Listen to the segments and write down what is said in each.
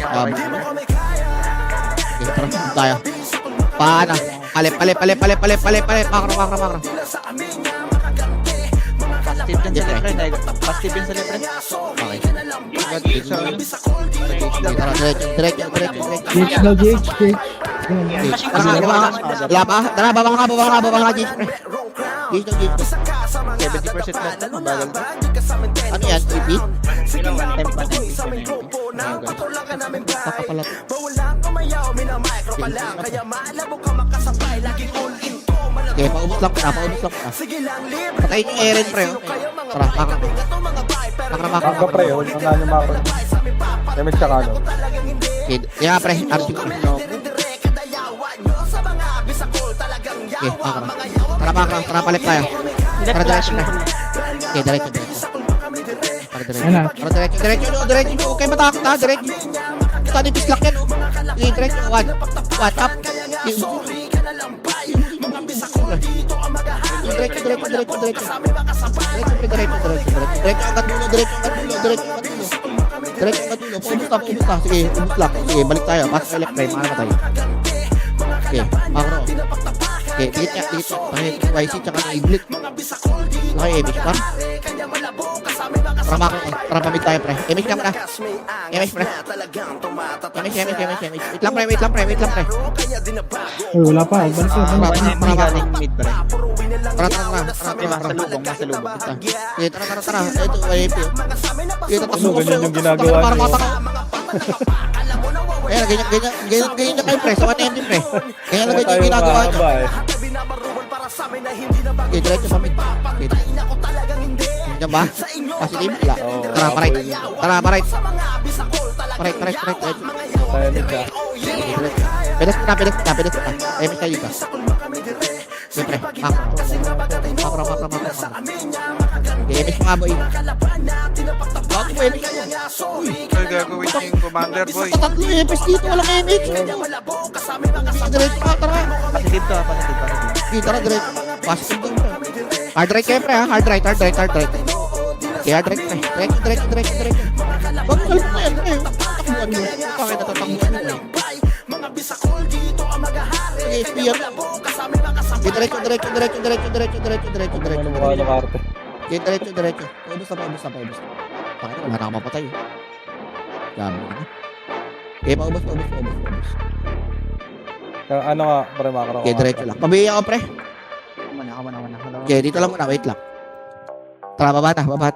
Okay, tara, tayo. Paana. Palip. Makro. Pastive dyan sa left rin. Pastive dyan sa left rin. Okay. Tara, diretso. Gage daw, Gage. Tara, babang ka, Gage. Gage. 70% left na. Mabagal ka. Ano yan, 3B? Temp pa. Baka pala. Okay, paubos lang ka. Patayin yung Eren, pre. Tara, makro. Makro pre, huwag na nga makro. Damage ka kano. Okay, yeah, pre. RP ko. Okay, makro. Tara, palit tayo. Tara, diretso na. Okay, diretso. Diretso. Okay, matakot na, diretso. Ito, nipis lang yan, oh. Okay, diretso. One up. Diretso. Paubos na. Sige, ubos lang. Sige, balik tayo. Pasok sa left try, makakamatay. Okay, makro. Okay, dikit niya. Pakit YC tsaka na Iglit. Okay, image pa. Para pamit tayo, pre. Image ka muna. Image, pre. Wait lang, pre. Uy, wala pa. Balik ka. Galing mid pre. Tara. Nasa lubong. Okay, tara. Ito, YP. Okay, tatakbo ko, Ganyan yung ginagawa para niyo. mataka. Ayan, ganyan na kayo, pre. Sa 1MD, pre. Kaya lang ganyan yung ginagawa nyo. Okay, diretso pamit. Okay. Diyan ba? Positive? Wala. Tara, parait. Parait. Tayo ka. Pedas ka. Ayun, kayo ka. Siyempre, makro. Okay, emis mga boy. Bakit mo emis? Ano gagawin yung commander boy? Tatlo emis dito, walang emis. Diretso ka, tara. Positive to. Okay, tara, diretso. Positive doon, pre. Hard right kayo, pre, ha? Hard right. Okay, hard right, pre. Diretso. Bakit kalpo ko yan, pre? Tatakbuhan mo. Bakit natatakbuhan mo? Okay, spear. Okay, diretso. Ano mukha ng arte? Okay, diretso. Paubos na. Bakit wala na akong mapatay. Gabi ka na. Okay, paubos. Ano nga, pre, makro. Okay, diretso lang. Pabiya ako, pre. Kamana. Okay, dito lang muna. Wait lang. Tara, baba na. Baba.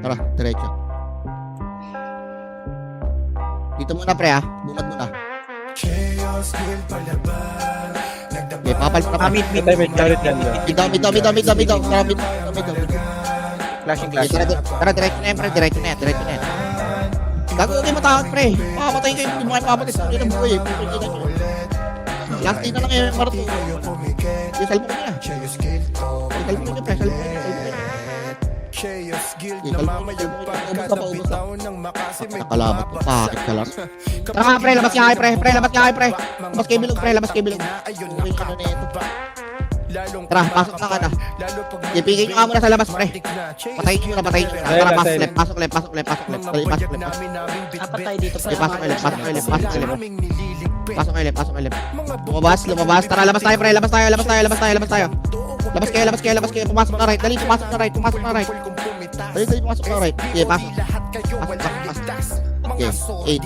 Tara, diretso. Dito muna, pre, ha? Bungad muna. Okay, papalit na, pre. Mid. Galit yan. Mid. Tara, mid. Flashing. Tara, diretso na yan, pre. Diretso na yan. Gago, okay, matakot, pre. Makapatay kayo. Hindi mo kayo makapatay sa ulit ng buhay. Last day na lang kayo, Marto. Yung cellphone ko na. Pre. Paubos na. Nakalabat ko. Pakit ka lang. Tara nga, pre. Labas nga kayo, pre. Labas kayo bilog. Okay, ano na ito. Tara, pasok na ka na. Ipigin nyo nga muna sa labas, pre. Patayin nyo muna. Tara, pasok left. Dali, pasok left. Napatay dito pre. Okay, pasok kayo left. Lumabas. Tara, labas tayo, pre. Labas tayo. Labas kayo. Pumasok na right. Dali, pumasok na right. Dali, pumasok na right. Okay, pasok. Okay, 8.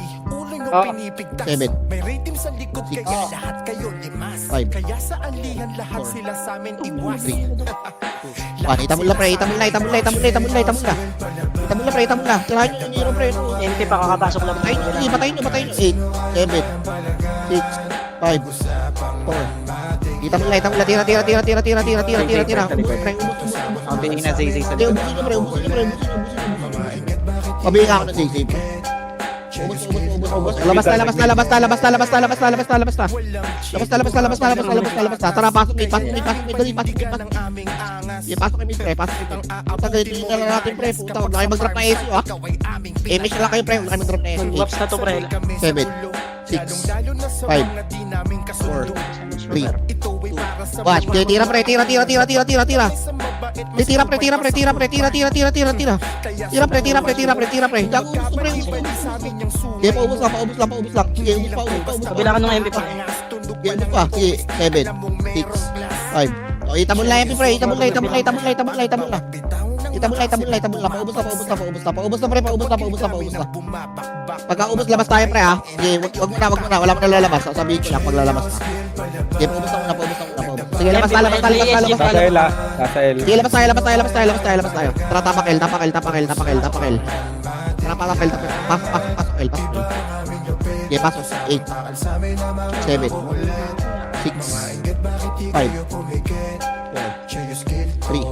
7. 6. 5. 4. 3. 2. 1. Itamon lang, pre. Itamon na. Tirahan nyo yung hero, pre. MP pa kakapasok lang. Patayin nyo. 8, 7, 6, 5, 4. Itamon lang. Tira. Ang tingin na Zay sa Hindi, likod. ubusin nyo, pre. Pabili ka ako ng Zay. Ubus. Labas na. Tara, pasok mid. Dali, pasok mid. Pasok mid, pre. Ganito na lang natin, pre. Puta, huwag na kayo mag-drop na SU, ha. Image na lang kayo, pre. Huwag na kayo mag-drop na SU. Waps na to pre. 7, 6, 5, 4, 3, 2, 1. Okay, tira pre, tira. Tira pre. Jago, gusto pre. Okay, paubos lang. Sige, ubos pa. Kabila ka ng MP pa. Sige, ubos pa. Sige, 7, 6, 5. O, itabon lang MP pre, itabon lang. Paubos na. Pagka-ubos, labas tayo pre ha. Sige, wag mo na. Wala mo na lalabas. Sabihin ko lang pag lalabas na. Sige, paubos na muna. Sige, labas tayo. Nasa L ah. Nasa L. Sige, labas tayo. Tara, tapakil. Tara, papakil. Pasok L. Sige, pasok. 8, 7, 6, 5, 4, 3,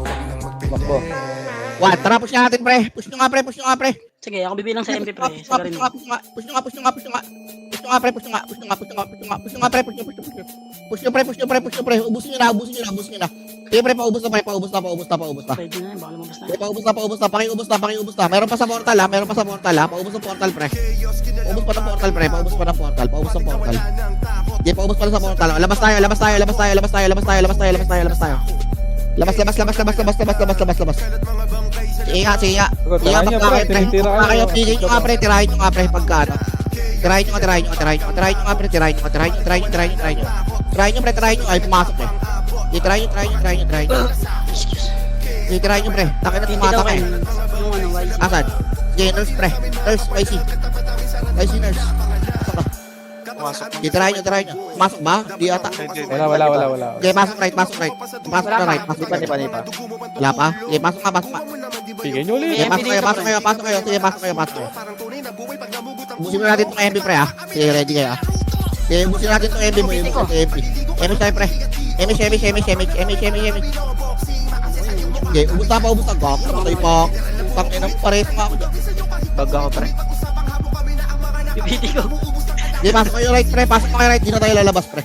Bakbo. 1. Tara, push natin pre. Push nyo nga pre. Sige, ako bibilang sa MP pre. Sa garin mo. Push nyo nga pre. Push nyo pre. Ubusin nyo na. Sige pre, paubos na. Pwede na, baka lumabas na. Okay, paubos na. Pakiubos na. Meron pa sa portal ha. Paubos ng portal pre. Paubos pa ng portal. Okay, paubos pa sa portal. Labas tayo. Labas. Sige nga. Tirahin nyo nga pre. Pagka ano. Tirahin nyo. Ay, pumasok eh. Tirahin nyo. Tirahin nyo pre. Takin na tumatak eh. Yung ano, wise. Asan? Sige, nurse pre. YC nurse. Pumasok. Tirahin nyo. Masok ba? Di ata. Hindi. Wala. Okay, pasok right. Pasok na right. Wala pa? Okay, pasok nga. Sige nyo ulit. Sige, pasok kayo. Sige, pasok kayo. Ubusin mo natin itong MP pre ha. Sige, ready kayo ha. Sige, ubusin natin itong MP mo. MP tayo pre. MP. Okay, ubus na. Gawak na kayo pa. Tangin ang pares pa ako dyan. Bag ako pre. Pipiti ko. Sige, pasok kayo right pre. Pasok kayo right. Di na tayo lalabas pre.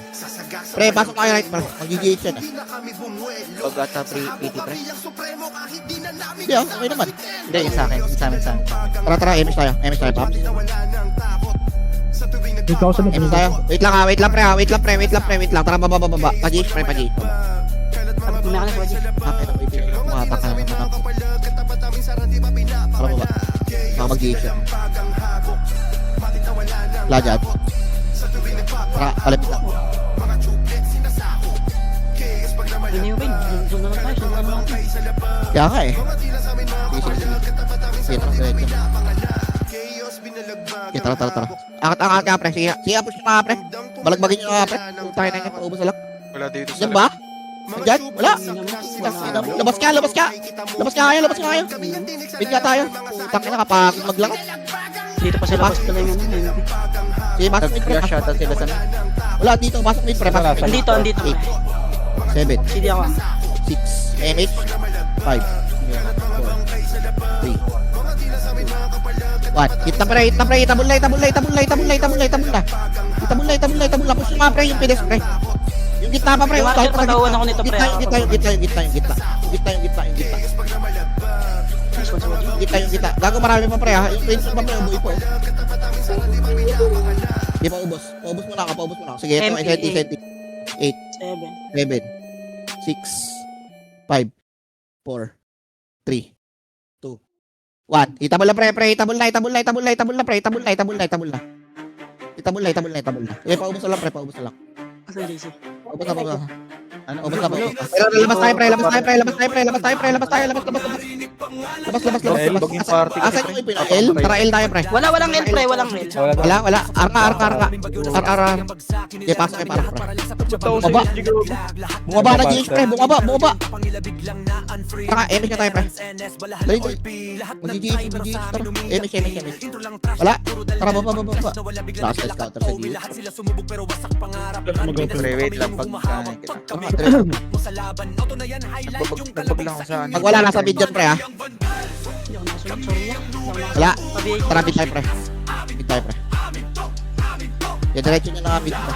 Pre, pasok kayo right pre. Mag-GGH yan ah. Bag ata PT pre. Hindi ah, okay naman. Hindi, yung sa akin. Sa amin. Tara, MS tayo, Paps. Ikaw sa MS tayo. Wait lang pre. Tara, baba. Pag-GH pre. Mekanik wajib. Okay, mata ka naman. Tara, baba. Baka mag-GH yan. Lajad. Tara, palapit lang. Yun yung win. Sundan naman tayo. Kaya nga eh. Sige, tara. Angat ka pre. Sige, push nyo nga pre. Balagbagin nyo nga pre. Tayo na nyo, paubos na lang. Wala dito sa Yan ba? Nandyan? Wala. Labas ka kayo. Bigla tayo. Utang na kapag maglakad. Dito pa sila pala yung ano. Sige, pasok mid pre. Shoutout sila sa Wala, dito. Pasok mid pre. Andito. 7, CD ako. 6, MH, 5, 4, 3, 1. Hit na pre. Itabul na. Push nyo nga pre, yung pides pre. Yung gitna pa pre. Yung marker patawan ako nito pre. Yung gitna. Gago marami pa pre ha. Yung prince pa pre, ubuhay po. Di pa ubos. Paubos mo na ka. Sige, ito. MP8. 8, 7. 7, 6, 5, 4, 3, 2, 1. Itabol na pre. Itabol na pre. Eh, paubos na lang. Asan JC? Paubos na. Paubos na. Pero labas tayo pre. Labas tayo. Asan yung ipin? L? Tara L tayo pre. Walang L pre. Walang L. Wala. Arka. Okay, pasok kayo para pre. Bumaba na GH pre. Bumaba. Tara, MS na tayo pre. Dali. Mag-GH. Tara, MS. Wala. Tara, baba. Last counter sa GH. Pre, wait lang pagkain kita. Nagbag lang ako sa ano. Pag wala, nasa mid dyan pre ha. Hindi ako nakasunod. Sorry na. Wala. Sabi Tara, mid tayo pre. Okay, diretso nyo na mid pre.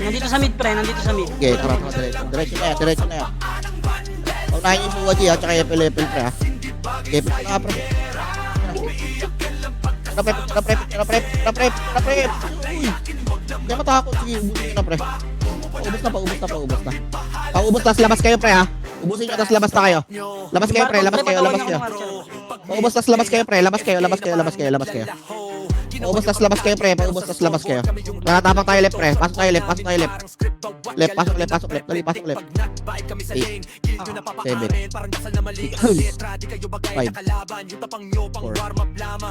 Nandito sa mid pre. Okay, tara, diretso na yan. Paunahin yung Suwa G ha, tsaka yung Epil pre ha. Okay, push na nga pre. pre. Uy, hindi matakot. Sige, ubusin nyo na, pre. Paubos na. Paubos, tas labas kayo, pre, ha? Ubusin nyo, tas labas na kayo. Labas kayo, pre, labas kayo. Paubos, tas labas kayo, pre. Labas kayo. Paubos, tas labas kayo, pre. Nakatapang tayo left, pre. Pasok tayo left. Pasok left. Dali, pasok left. 8, 7, 6, 5, 4.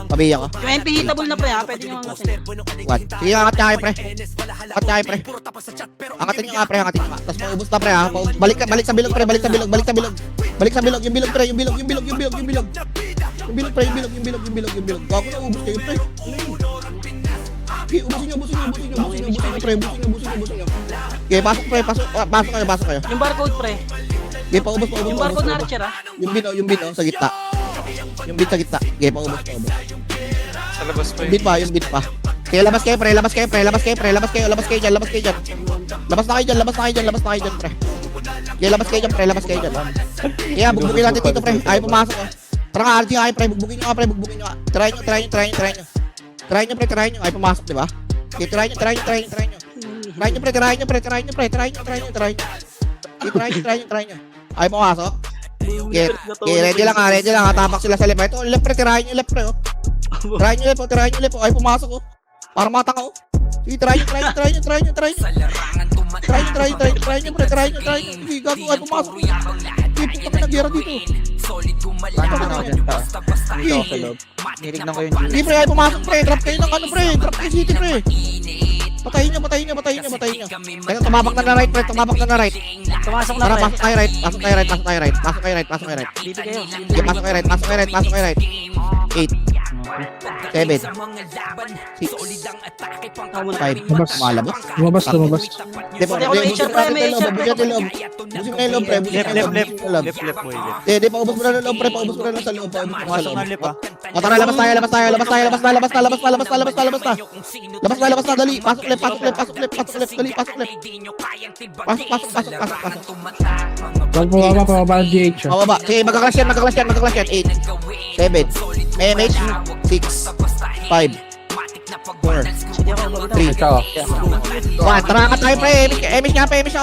Pabiya ko. Yung NP hitable na pre ha, pwede nyo angatin. 1. Sige, angat niya kayo, pre. Angatin nyo nga, pre. Tapos paubos na, pre, ha. Balik sa bilog, pre. Balik sa bilog. Yung bilog, pre. Yung bilog. Gago na, ubos kayo, pre. Okay, ubusin nyo, pre. Okay, pasok kayo. Yung barcode pre. Okay, paubos. Yung barcode na Archer ha. Yung bin, sa gitna. Okay, paubos. Sa labas pa Yung bit pa. Kaya labas kayo dyan. Labas na kayo dyan, pre. Kaya labas kayo dyan. Kaya bugbugin natin dito, pre. Ayaw pumasok, eh. Tara nga, RT kayo, pre. Bugbugin nyo. Try nyo, pre. Ayaw pumasok, diba? Okay, try nyo. Try nyo. Ayaw pumasok. Okay, ready lang ha. Tapak sila sa left. Ito, left, pre. Try nyo, left, pre, oh. Try nyo, left. Ayaw pumasok, oh. Para matang, oh. Sige, try nyo. Sige, gago, ayaw pumasok. Sige, puta ka nagyera dito. Paano na ako dyan, tao? Dito ako sa loob. Nirignan ko yung Hindi, pre, ayaw pumasok, pre. Drop kayo ng ano, pre. Drop kayo city, pre. Patayin nyo. Kaya tumabak na right, pre. Pumasok na Tara, pre. pasok tayo right. Dito kayo. Okay, pasok kayo right. 8, 7, 6, 5. Malabas. Lumabas. Di ba? May HR, pre. Busin na yung loob, pre. Left mo yung left. Di, paubos mo na ng loob, pre. Paubos mo na sa loob. Pumasok na left, ah. Tara, labas tayo. Labas na. Dali. Pasok left. Dali, pasok left. Pasok. Pababa ng GH. Mababa. Sige, magka-clash yan. 8, 7, MH, 6, 5, 4, 3, Ikaw. 1. Tara ka tayo, pre. MH nga, pre. MH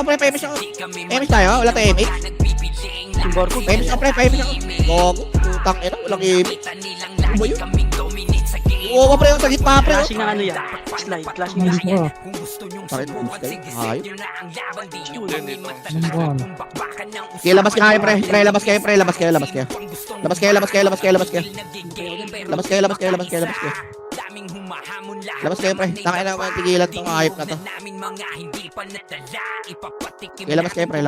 tayo. Wala tayo MH. Yung barcode. MH nga, pre. Gogo. Putang ina. Walang MH. Ano ba yun? Oo, pre. Sa gitna, pre. Clashing ng ano yan. Slide. Clashing ng Nandito ka. Bakit ubus kayo? Ayop. Nandito ka. Okay, labas kayo, pre. Labas kayo. Labas kayo, pre. Tangin na mga tigilan tong hayop na to. Okay, labas kayo, pre. Okay,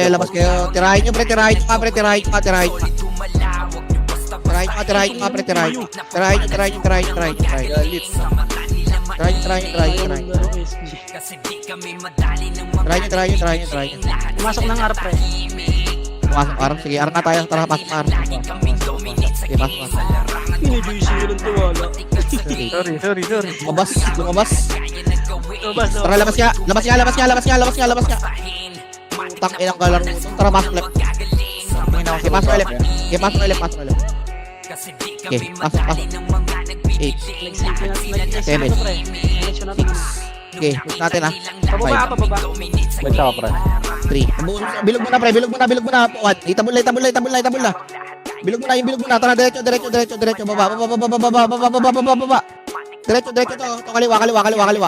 labas kayo. Tirahin nyo, pre. Tirahin nyo, pre. Tirahin nyo. Pumasok ng R pre. Pumasok, Arm. Sige, Arm nga tayo. Tara, pasok, Arm. Okay, pasok. Pinijuicy ko ng tiwala. Sorry. Lumabas. Tara, labas ka. Utang ilang kalaro mo. Tara, pasok left. Tingin ako Okay, pasok left. Okay, pasok left. Okay, pasok. 8, 7, 6. Okay, push natin, ha. Pababa. Balik ka, pre. 3. Bilog mo na, pre. Bilog mo na. 1. Itabol na. Bilog mo na. Tara, diretso. Baba. Diretso to. Kaliwa.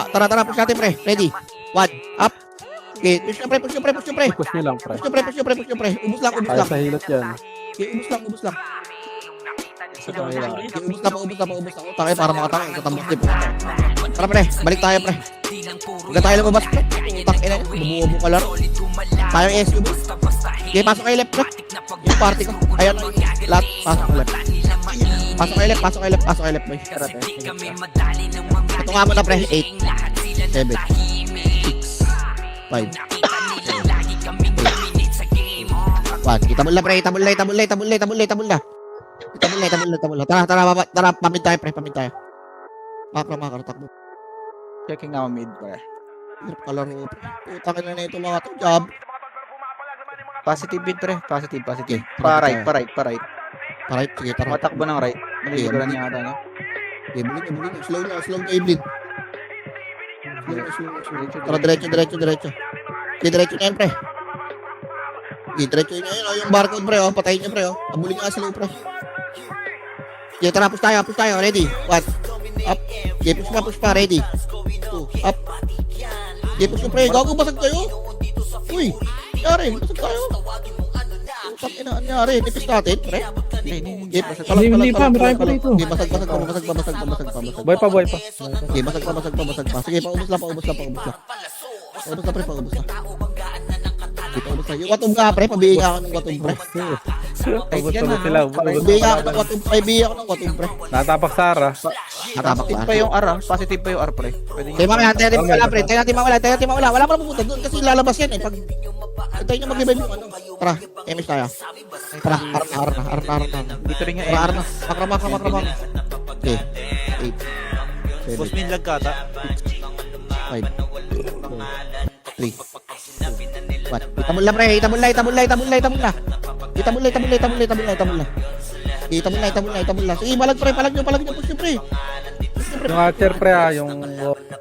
Tara, push natin, pre. Ready? 1. Up. Okay, push nyo, pre. Push nyo lang, pre. Ubus lang. Kaya sa hilot yan. Okay, ubus lang. Sa kanila. Okay, ubus na. Takay para makatangin. Katambos din. Tara, pre. Balik tayo, pre. Huwag tayo lumabas, pre. Utang ina. Bumubo ka laro. Tayong SUV. Okay, pasok kayo left, pre. Yung party ko. Ayan. Lahat. Pasok kayo left. Boy. Tara, pre. Ito nga muna, pre. 8, 7, 6, 5, 1. Itabol na, pre. Itabol na. Tara, pamit tayo, pre. Makro, takbo. Checking ako mid, pre. Hirap kalaro, pre. Putang ina na ito mga to. Job. Positive mid pre. Positive. Okay. Pa right. Right, sige, tara. Matakbo ng right. Maliliguran niya ata, no? Okay, bulig. Slow na Evelyn. Slow. Tara, diretso. Okay, diretso na yan, pre. Okay, diretso na yan, yung barcode, pre, patayin niyo, pre, abulin niyo slow, pre. Okay, tara, push tayo, ready, 1, up, okay, push pa, ready, 2, up, okay, push na, pre, gago, basag tayo, uy, nangyari, basag tayo, utang ina, nangyari, nipis natin, pre, okay, Hindi pa, marami pa rito. okay, basag pa, Boy pa. okay, basag pa, sige, paubos lang, paubos na, pre, paubos na. Okay, paubos na. Yung watom nga, pre, pabihin ako ng watom, pre. Ubus sila. Pabihin ako ng watom, pre. Natapak Sara. Natapak Positive pa yung R, ah. Positive pa yung R, pre. Pwede Tayo mamaya, tayo natin mawala. Wala pa na pupunta doon kasi lalabas yan eh. Pag tayo nyo mag-revive yung ano. Tara, MS tayo. Tara, R na. Dito rin yung Tara, R na. Makra. Okay, 8, 7, Boss min lag ka ata. 5, 4, 3, 1. Itamul na, pre. Itamul na. Sige, palag nyo. Push nyo, pre. Yung archer pre yung...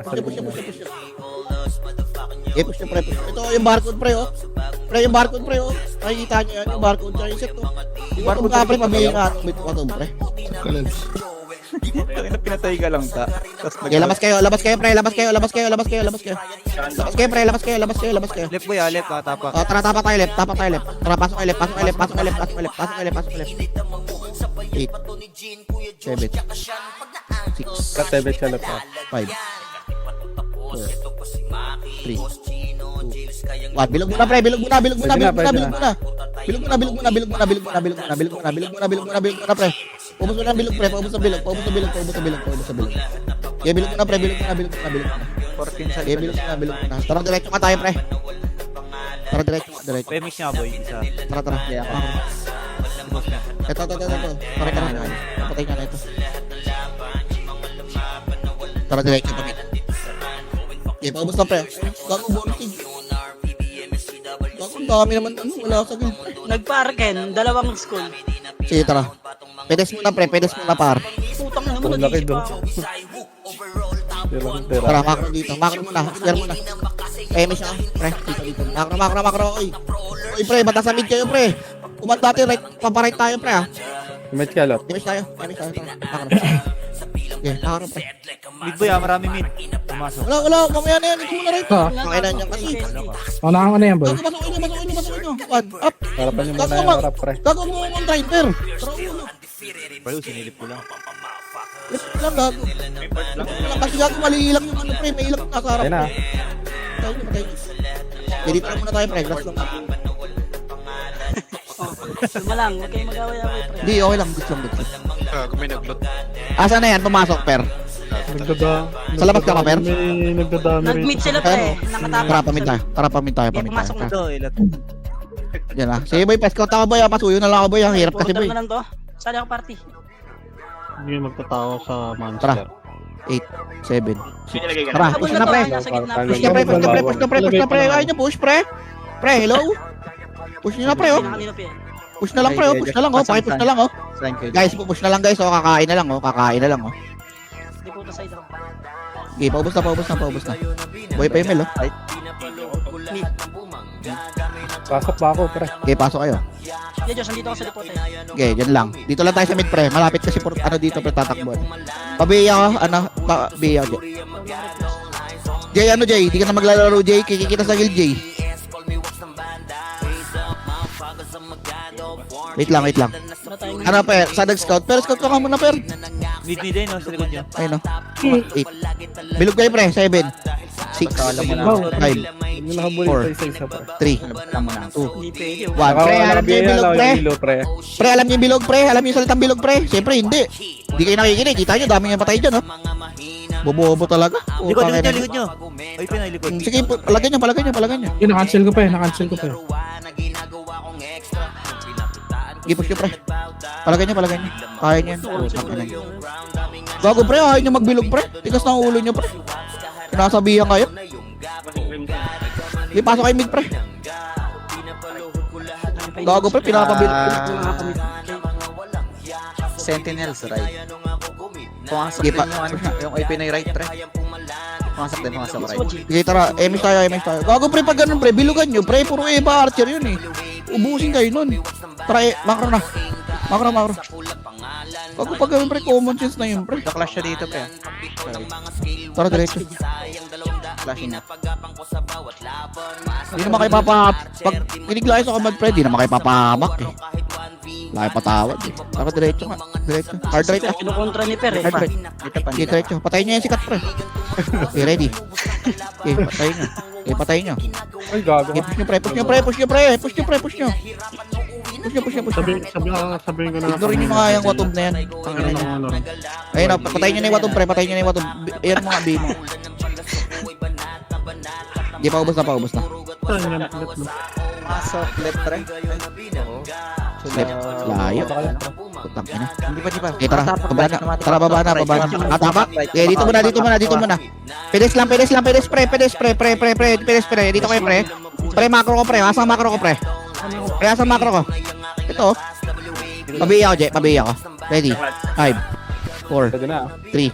Push nyo. Push nyo, pre. Ito, yung barcode, pre, Pre, yung barcode, pre, Nakikita nyo yan, yung barcode. Tsaka yung set, Yung barcode ka, pre, pabihin ka. Pre. Pinatay ka lang ta. Okay, labas kayo, pre. Labas kayo. Labas kayo, pre. Labas kayo. Left boy, left ka tapak. Tara, tapak tayo left. Tara, pasok kayo left. 8, 7, 6, Katebe siya lang. 5, 4, 3, 2, 1. Bilog muna, pre. Bilog muna, pre. Paubos mo na ang bilog, pre. Paubos ang bilog. Okay, bilog muna, pre. Bilog muna. 14 sa Okay, bilog muna. Tara, diretso ka tayo, pre. Tara, diretso. Remix niya boy, isa. Tara. Ito. Tara. Patay nga na ito. Tara, diretso pa, mate. Okay, paubos na, pre. Gago, bonus. Gago, ang dami naman, wala sa guild. Nagparken, dalawang school. Sige, tara. Pedes muna, pre. Par. Putang na naman, Laki nag-isip doon. ako. Tara, macro dito. Macro muna. Clear muna. MS siya, pre. Dito. Macro. Oy, pre. Bata sa mid kayo, pre. Umat dati, right. Paparight tayo, pre, ha. Image ka lot. MS tayo. Tara. Macro. Okay, macro, pre. Mid boy, marami mid. Pumasok. Wala. Mamaya na yan. Ito muna, right. Pakainan niya kasi. Unahan ko na yan, boy. Gago, masukin nyo. One, up. Harapan niyo muna yung harap pre. Gago mo ang driver. Tara, ulo. Pero sinilip ko lang. Left lang, gago. Kasi gago, mali lang yung ano, pre. May ilang nasa harap. Ayun na. Tayo nyo. Dito lang muna tayo, pre. Glass lang. Kalma lang, huwag kayong mag-away-away, pre. Hindi, okay lang. Good lang. Kung may naglot. Asa na yan? Pumasok, per. Sa labas ka pa, per? May nagdadami Nag-meet sila, pre. Nakatapos. Tara, pamit tayo. Kaya pumasok mo Ito, ilat. Yan na. Sige, boy. Peskot ako, boy. Pasuyo na lang ako, boy. Ang hirap kasi, Pumunta boy. na lang to. Sali ako party. Hindi magtatao sa Tara. monster. 8, 7. Sinilagay ka Tara, na. push Habol na, pre. Nasa gitna, pre. Push na, pre. Ayaw nyo, push, pre. Pre, hello? Push nyo na, pre, oh. Kanina pa yan. Push na lang, pre, oh. Push na lang, oh. Pakipush na lang, oh. Guys, push na lang, guys, oh. Kakain na lang, oh. Hindi po ito side ako. Okay, paubos na. Boy, pa yung mel, oh. Pasok ba ako pre? Okay, pasok kayo. Yeah, Diyos, nandito ako sa report eh. Okay, dyan lang. Dito lang tayo sa mid, pre. Malapit kasi por, ano dito, pre, tatakbuhan. Pabiya ko, pabiya ko, Jay, Jay? Di ka na maglalaro, Jay. Kikikita sa guild, Jay. Wait lang. Ano, per? Sa nag-scout? Pero scout ka muna, per. Mid din, no? Sa likod nyo. Ayun, no? 8. Bilog kayo, pre. 7. 6. 5. Hindi nakabulit Four. sa isa-isa pre. 3. Hindi pwede. 2. 1. Pre, alam niyo yung bilog, pre. pre. Pre, alam niyo yung bilog, pre. Alam niyo yung salitang bilog, pre. Siyempre, hindi. Hindi kayo nakikinig. Kita nyo, dami nga patay dyan, no? Bobo talaga. Likod nyo. Ay, Pinoy, likod. Sige, palagay nyo. Yun, na-cancel ko pa eh. Sige, push nyo, pre. Palagay nyo. Kaya nyo yan. Gago, pre. Ayaw nyo magbilog, pre. Tigas na ang ulo nyo, pre. Sinasabihan kayo. Sige, pasok kayo mid, pre. Gago pre, pinapabilit. Sentinels, right? Pumasok Sige din pa. yung IP na yung right, pre. Pumasok right. Sige, tara, MS tayo. Gago pre, pag ganun pre, bilugan nyo pre, puro Eva Archer yun eh. Ubusin kayo nun. Tara, macro na. Macro. Gago pag ganun pre, common sense na yun pre. Clash siya dito, pre. Tara, diretso. Clashing na. Hindi naman kayo pag kiniglayo sa kamad pre, di naman kayo papahamak eh. Laki patawad eh. Tara, diretso nga. Diretso. Hard right ah. Kinukontra ni Per eh. Hard right. Dito pa Sige, diretso. Patayin nyo yung sikat pre. Okay, ready. Okay, patayin nyo. Okay, patayin nyo. Ay, gago. Okay, push nyo pre. Sabihin ko na Ignorin nyo mga yung watub na yan. Tangina ng ano rin. Ayun na, patayin nyo na yung watub pre, patayin nyo na yung watub. Ayan mga B mo. Hindi, paubos na. Tangina ng clip mo. Pasok left, pre. Left, layo. Putang ina. Hindi pa. Okay, tara, baba na. Atapak. Okay, dito muna. Pedes pre. Dito kayo pre. Pre, macro ko pre. Asang macro ko pre. Ito. Pabiya ako. Ready? 5, 4, Pwede na. 3,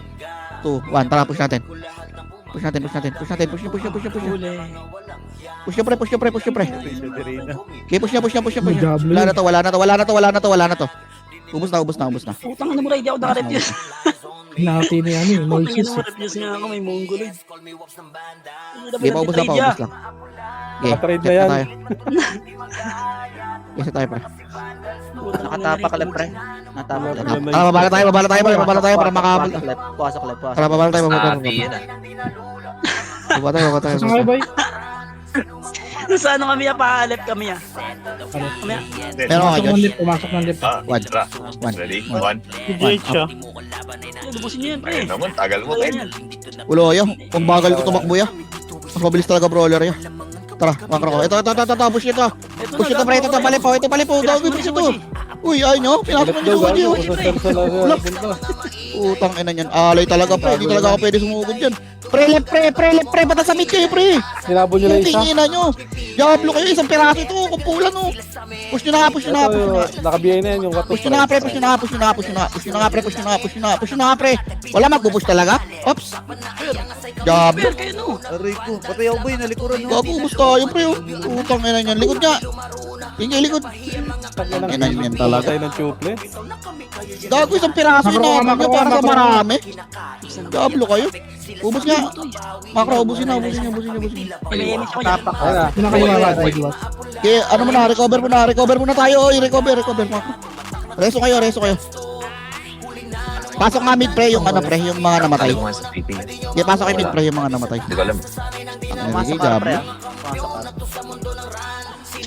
2, 1. Tara, push natin. Push nyo. Push nyo pre. Okay, push nyo. Wala na to. Ubus na. Putang na mo rin, di ako nakarefuse. Hinati na yan eh. Putang Noises na mo, refuse nga ako, may mongoloid. Okay, paubos na. Okay, Nakatrade na set yan. tayo. Okay, set tayo pre. Nakatapak left, pre. Natapak left. Tara, babala tayo para makahabol. Pasok left. Tara, babala tayo. Saan kayo, boy? Sa ano kami pa-left kami ah. Kami ah. Pumasok ng lift. One. Ready? One. GH siya. Lubusin niyo yan pre. Ayun naman, tagal mo Ayan tayo. yan. Ulo yo, kung bagal ko tumakbo ya. Mas mabilis talaga brawler yo. Tara, makro ko. Ito, push ito. Push ito pre, ito palipo. Dawag push ito. Uy, ayun nyo, pinasok Let's nyo go, yung gago. Ulap. Utang ina niyan. Alay talaga pre, di talaga ako pwede sumugod dyan. Pre, left pre, bata sa mid kayo pre. Sinabo nyo lang isa. Tingin nyo. Diablo kayo, isang piraso ito, kumpulan no. Push nyo na. Naka-BI na yan yung wato. Push nyo na pre. Wala magpupush talaga. Oops. Diablo. Per kayo no. Aray ko. Patay ako, boy. Nalikuran mo. Gago, ubus tayo pre. Utang ina niyan. Likod niya. Tingin likod. Ina niyan talaga. Patay ng chuple. Gago, isang piraso na. Para sa marami. Diablo kayo. Ubus nga. Makro, ubusin na. May image ko yan. Ayun na. Pinakawawa. Okay, ano mo na, recover muna tayo. Oy, recover Makro. Reso kayo. Pasok nga mid pre yung ano pre, yung mga namatay. Tagal mo nga sa PT. Okay, pasok kay mid pre yung mga namatay. Hindi ko alam. Pumasok ka, pre. Pumasok ka.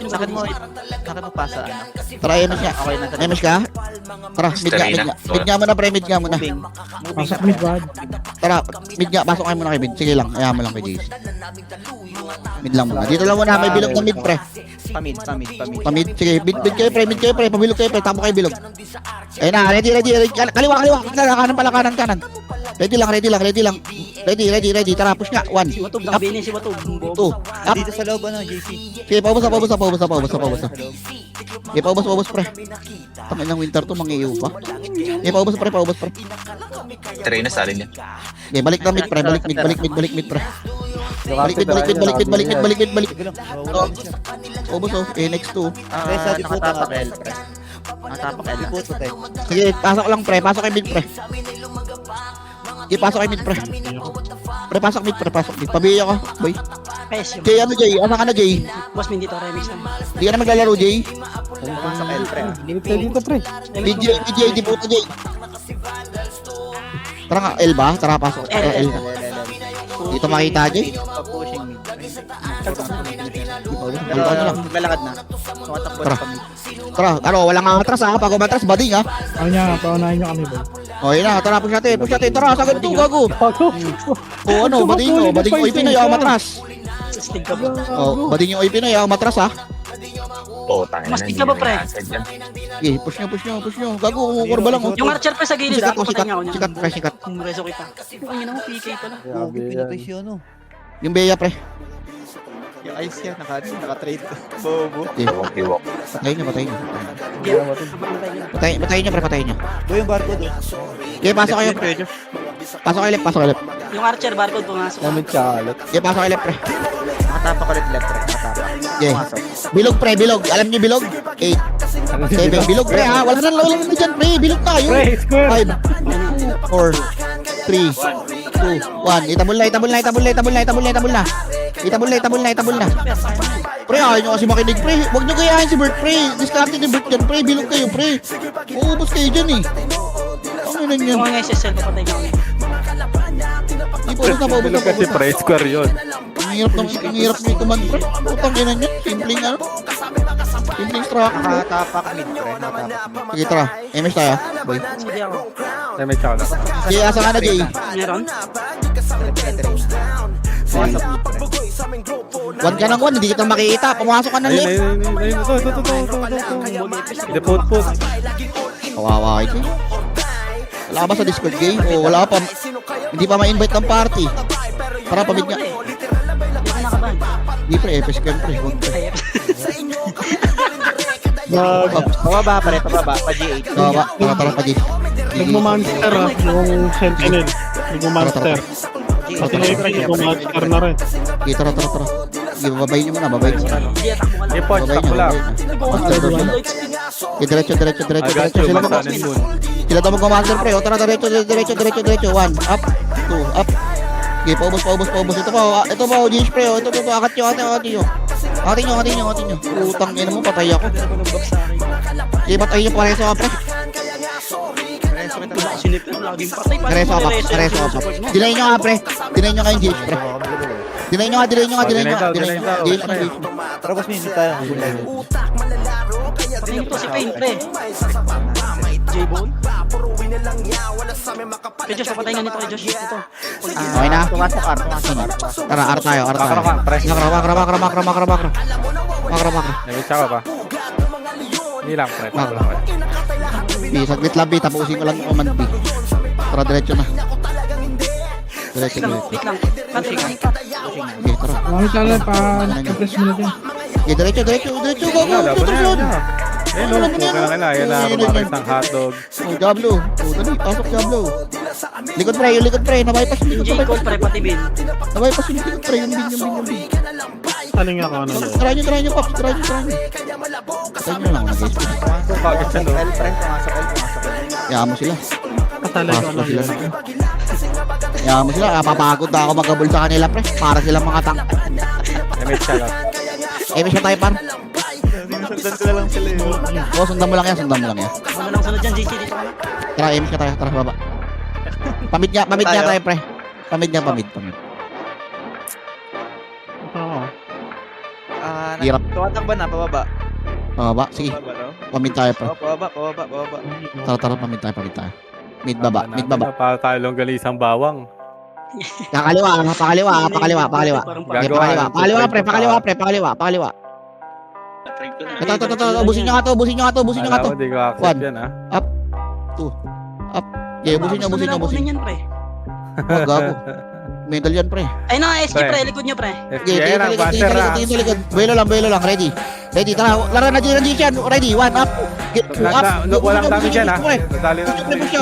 Sakit mo pasa, ano? Tara, MS nga. Okay na. MS ka? Tara, mid nga muna pre, mid nga muna. Moving. Pasok mid bad. Tara, mid nga, pasok kayo muna kay mid. Sige lang, ayaw mo lang kay Jace. Mid lang muna. Dito lang muna, may bilog na mid pre. Pamid. Pamid, sige, mid kayo pre, pabilog kayo pre, tamo kayo bilog. Ayun na, ready. Kaliwa, kanan. Ready lang. Ready. Tara, push nga. 1. Si Watog, Up. nakabini si Watog. 2. Up. Dito sa loob, ano, JC. Sige, paubos. Okay, paubos pre. Tangin ng winter to, mangiiw pa. Okay, paubos pre. Try na salin niya. Okay, balik na mid pre. Balik mid pre. Balik. Paubos oh. Eh, next 2. Nakatapak L, pre. Nakatapak L. Sige, pasok lang pre. Pasok kay mid pre. Sige, pasok kay mid pre. Pre, pasok mid. Pabiya ko, boy. Pes yung. Jay, ano Jay? Ano ka na Jay? Boss min dito remix lang. Hindi ka na maglalaro Jay? Pumasok L, pre. Dito pre. DJ, di puto Jay. Tara nga, L ba? Tara, pasok. Tara, L ka. Dito makita Jay. Pushing mid. Balik ka lang. Maglalakad na. Tumatakbo na kami. Tara, ano, wala nga atras ha. Pag umatras, bading ha. Paunahin nyo kami, boy. O, yun na. Tara, push natin. Tara, sagad to, gago. O, ano, bading yung OIP na yung matras. Stig ka ba? O, bading yung OIP na yung matras ha. Oo, tangin na. Mastig ka ba, pre? Okay, push nyo. Gago, umukurba lang. Yung archer pa sa gilid. Sikat, Patayin nga ako niyan. sikat. Kung reso kita. Ang ina mo, PK pala. Grabe yan. Yung Bea, pre. Yung ice yan, naka-trade. Bobo. Okay. Hiwak. Patayin nyo, patayin nyo. Patayin Patayin nyo, pre, patayin nyo. Boy, yung barcode oh. Okay, pasok kayo, pre. Pasok kayo left, pasok kayo left. Yung archer, barcode pumasok. Damage tsaka alot. Okay, pasok kayo left, pre. Nakatapak ulit left, pre. Nakatapak. Okay. Pumasok. Bilog, pre, bilog. Alam nyo bilog? 8. 7. Bilog, pre, ha? Wala na dyan, pre. Bilog tayo. Pre, square. 5, 4, 3, 2, 1. Itabol na, itabol na, itabol na, itabol na, itabol na, itabol na. Itabol na, itabol na, itabol na. Pre, ayaw nyo kasi makinig, pre. Huwag nyo gayahin si Bert, pre. Discarded ni Bert dyan, pre. Bilog kayo, pre. Uubos kayo dyan, eh. Ano yun Yung yun? mga SSL, papatay ka kami. Ipaubos na, paubos na, Bilog kasi paubos na. pre, square yun. Ang hirap mo i-command, pre. Putang ina nyo. Simpleng, ano? Simpleng struck, pre. Nakatapak mid, pre. Nakatapak. Sige, tara. MS tayo, boy. Hindi ako. Damage tsaka alot. Jay, asa ka na, Jay? Meron? One ka ng one, hindi kita makikita. Pumasok ka ng Ayun, left. ayun, ayun, ayun. Ito. Depot po. Kawawa kayo. Wala ka ba sa Discord game? O wala ka pa, hindi pa ma-invite ng party. Para pamit nga. Hindi ka nakaban. Hindi pre, FS cam pre. Huwag pre. Pababa, pre. Pababa. Pa-G8. Kawawa, tara pa Jay. Nagmamonster ah, yung Sentinel. Nagmamonster. Pati na yung nagmamonster na rin. Okay, tara. Sige, babayin nyo muna, babayin nyo muna. Hindi, atakbo ka lang. Depot, Babayin takbo nyo, lang. babayin nyo. Low XP nga. Okay, diretso. I got you, Sila Sun and Moon. Sila daw mag-master pre. O tara, diretso. 1, up, 2, up. Okay, paubos. Ito pa, GH pre. Ito, akat nyo. Atin nyo. Utang ina mo, patay ako. Okay, patayin nyo pareso ka pre. Sinip na laging patay. Pareso ka pa. Dinayin nyo nga pre. Dinayin nyo nga yung GH pre. Dinayin nyo nga. GH. Tara, boss, minit tayo. Patayin ito si Pain, pre. J-Bone. Kay Josh, papatay nga nito kay Josh. Ito. Okay na? Pumasok, R. Tara, R tayo. Makro. Damage tsaka pa. Hindi lang, pre. Takbo lang, pre. B, saglit lang B, tapusin ko lang yung command B. Tara, diretso na. Wait lang. Country ka. Okay, tara. Langit lang lang pa. Press mo na din. Okay, diretso. Go. Laban na yan. Ayun, no. Laban na yan. Okay lang. Ayan na, kumakit ng hotdog. Oh, Diablo. Oh, dali, pasok Diablo. Likod pre, nabypass yung Yung likod, J-Code, pre, pati Bin. nabypass yung likod pre, yung bin. Ano nga ako ano yun? Try nyo, Pops, try nyo. Try nyo lang, nag-SP. Kumakit siya, no? L, pre. Pumasok L. Kayaan mo sila. Katalay ko Pasok ano sila. yun. Kayaan mo sila, papagod na ako magkabul sa kanila pre. Para silang mga tank. Damage siya lang. MS na tayo par. Sundan ko na lang sila yun. Oo, sundan mo lang yan. Ano lang sunod dyan, JC, dito ka na. Tara, MS ka tayo, tara, baba. Pamid nga tayo pre. Pamid. Oo. Hirap. Tumatakba na, pababa. Baba, sige. Pababa, no? Pamid tayo pre. Pababa. Tara, pamid tayo. Mid baba. Para tayo longgalisang bawang. Pakaliwa. Parang Pakaliwa. Ito. Ubusin nyo nga to. Alam mo, di ko accept One. yan, ha? Up. Okay, ubusin nyo. yan, pre. Oh, gago. Medal yan, pre. Ay, na, SG, Pre. pre, likod nyo, pre. FBI ang banter, ha? Tingin sa likod. Buelo lang. Ready, tara. Laro na dyan yan. Ready, 1, up. Get 2, up. Walang dami dyan, ha? Nadali na.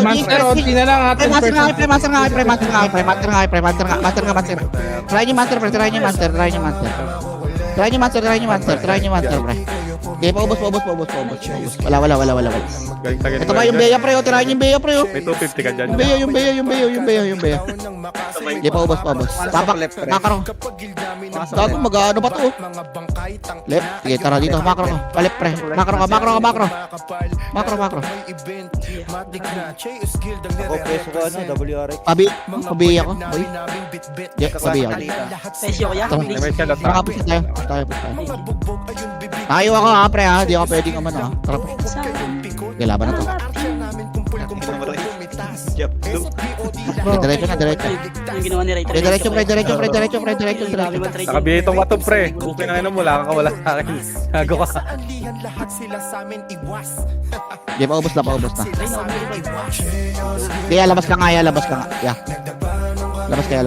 Master, onti na lang atin. Master nga. Try nyo master, pre. Try nyo master, pre. Okay, paubos. Wala. Ito ba yung Bea, pre? Try nyo yung Bea, pre. May 250 ka dyan. Yung Bea. Okay, paubos. Tapak, makro. Gago, mag-ano pa to? Left. Sige, tara dito. Makro ka. Palip, pre. Makro. Ako, preso ko, WRX. Pabi ako. Boy. Pabi ako. Pesyo ko yan. Tara. Please. Makapos na tayo. Tayo ako ha, pre ha. Di ako pwedeng naman ha. Tara po. Okay, laban na to. Diretso na. Yung ginawa ni Ray. Diretso. Nakabiya itong watog, pre. Okay na mo, wala ka sa akin. Gago ka. Di, paubos na. Kaya labas ka nga. Yeah. Labas ka.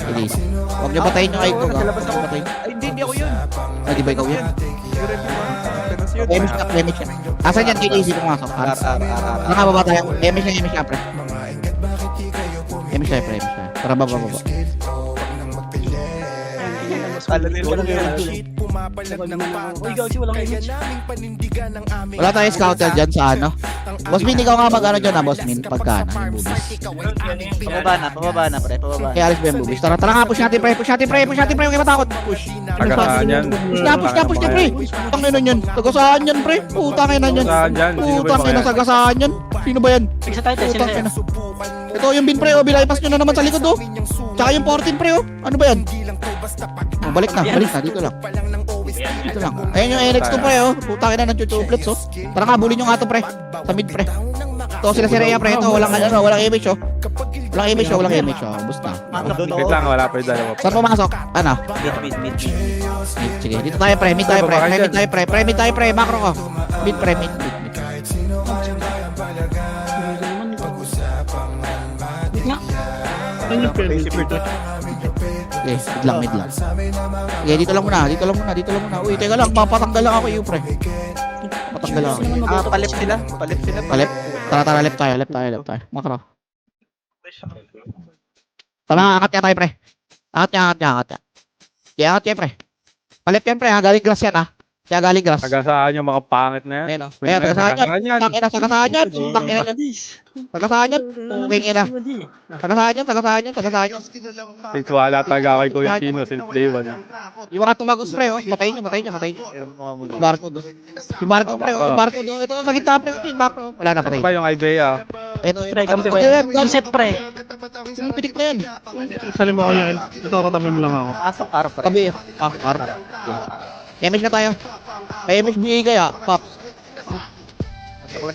Sige. Huwag niyo patayin yung icon ha. Ay, hindi ako yun. Ay, di ba ikaw yun? yun. Emis ka, emis ka. Asan yan? KJC pumasok. R. Nakababa tayo. Emis ka, pre. Emis ka, pre. Tara, baba. Kala nila Walang yun. image. Uy, Gauchi, walang image. Wala tayong scouter dyan sa ano. Boss Min, ikaw nga mag-ano dyan Boss Min. Pagka yung boobies. Pababa na, pre. Pababa. Kaya alis ba yung boobies? Tara nga, push natin, pre. Push natin, pre. Huwag kayo matakot. Push. Tagasaan yan. Push na, pre. Putang ina yan. Tagasaan yan, pre. Putang ina yan. Tagasaan yan. Sino ba Putang ina, yan? tagasaan yan. Sino ba yan? Sige sa tayo, sino Putang sa'yo? ina. Ito yung bin, pre. O, bilaipas nyo na naman sa likod, oh. Tsaka yung 14, pre, oh. Ano ba yan? Oh, balik na. Dito lang. Dito lang. Ayun yung NX2, pre, oh. Putang ina ng tutuplets, oh. Tara nga, bully nyo nga to, pre. Sa mid, pre. Ito sila si Rhea, pre. Ito, walang image, oh. Walang image, oh. Basta. Wait lang, wala pa yung dalawa. Saan pumasok? Ano? Mid. Mid. Sige, dito tayo, pre. Mid tayo, pre. Mid tayo, pre. Macro ko. Mid, pre. Mid. Ano yung penalty? Okay, mid lang. Okay, dito lang muna. Uy, teka lang, papatanggal lang ako, pre. Patanggal lang ako. Palip sila. Palip. Tara, left tayo. Macro. Tama, angat niya tayo, pre. Angat niya. Okay, angat niya, pre. Palip yan, pre, ha? Galing grass yan, ha? Kaya galing grass. Tagasaan yung mga pangit na yan. Ayun, oh. Ayan, tagasaan yan. Tagasaan yan. Tagasaan yan. Tagasaan yan. Since wala talaga kay Kuya Chino since day one. Yung mga tumagos, pre, oh. Matayin nyo. Barcode, oh. Yung barcode, pre, oh. Barcode, oh. Ito, sa gitna, pre, oh. Yung barcode, oh. Wala na, patay. Ano ba yung idea? Ito, Pre, kampi ko yan. Yung set, pre. Yung pitik na yan. Salim ako niya. Ito, katamim lang ako. Asok R, pre. Tabi, arp. Image na tayo. May image BA kaya, Pops.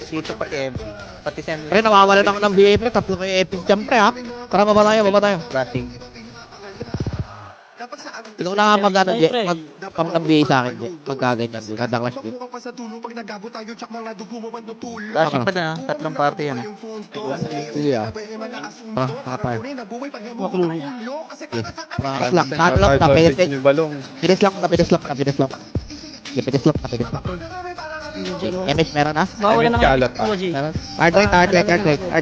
Dito pati MV. Pati send. Pre, nawawalan ako ng BA, pre. Tatlo kayo epic jump, pre, ha? Tara, baba tayo. Rating. Ikaw na nga mag-ano, Ay, pre. mag-pump ng BA sa akin, pagkaganyan. Kada clash, din. Rating pa na. Tatlong party yan. Sige, ah. Tara tayo. Paras lang. Nakalap na, pinis yung balong. lang. Pinis lang. Image meron na? Bawal na Kalat, nga. Uwaji. Meron? Hard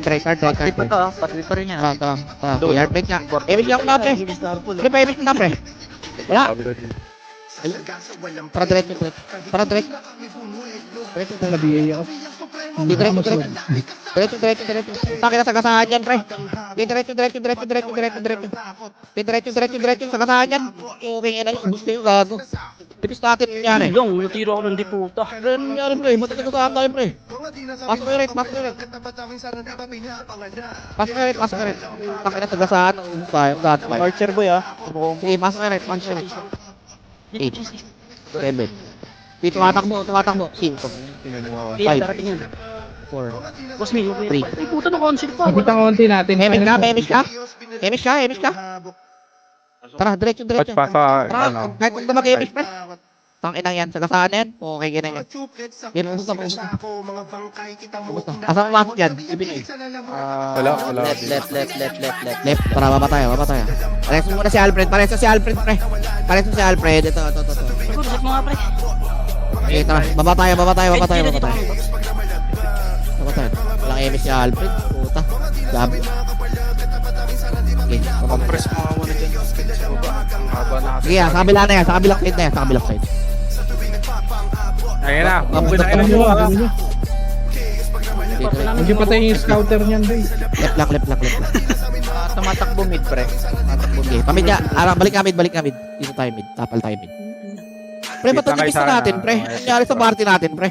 right. Pati pa to. Pati pa rin yan. Tara. Hard break nga. Image lang na, pre. Pre, pa-image na, pre. Wala. Para direct. Diretso. Takina sa gasahan yan, pre. Diretso. Sa gasahan yan. Okay, ina yung gusto yung gago. Tipis natin yan, eh. Long, natiro ako ng diputa. Ano nangyari, pre? Matagal gasahan tayo, pre. Pasok ko yung rate. Takina sa gasahan. Ubus tayo. Archer boy ah. Sige, pasok ko yung rate. 8. 7. Tumatakbo. 5. Iya, darating yan. 4. Boss me, Three. ay puta ng concept pa. Hemish ka. Tara, diretso. Patch pa sa, Tara, ano. kahit kung mag-hemish, pre. Tang inang yan, sa gasahan yan. Okay, ganyan yan. Yan, ubus na. Asa pumasok yan? Ibigay. Wala. Left. Left, tara, baba tayo. Pareso muna si Alfred, pre. Ito. Siguro, set mo nga, pre. Okay, tara, baba tayo. Walang hemish si Alfred. Puta. Gabi. Okay, Press mo nga muna dyan. sige, sa kabila na yan. Sa kabilang side. Ayun na. Mabuti na Ano kayo. yun? Hindi patay yung scouter niyan, boy. Left lang. Tumatakbo mid, pre. Okay, pamid niya. Balik nga mid. Dito tayo mid. Tapal tayo mid. Pre, ba't ang tipis na natin, pre? Ano nangyari sa party natin, pre?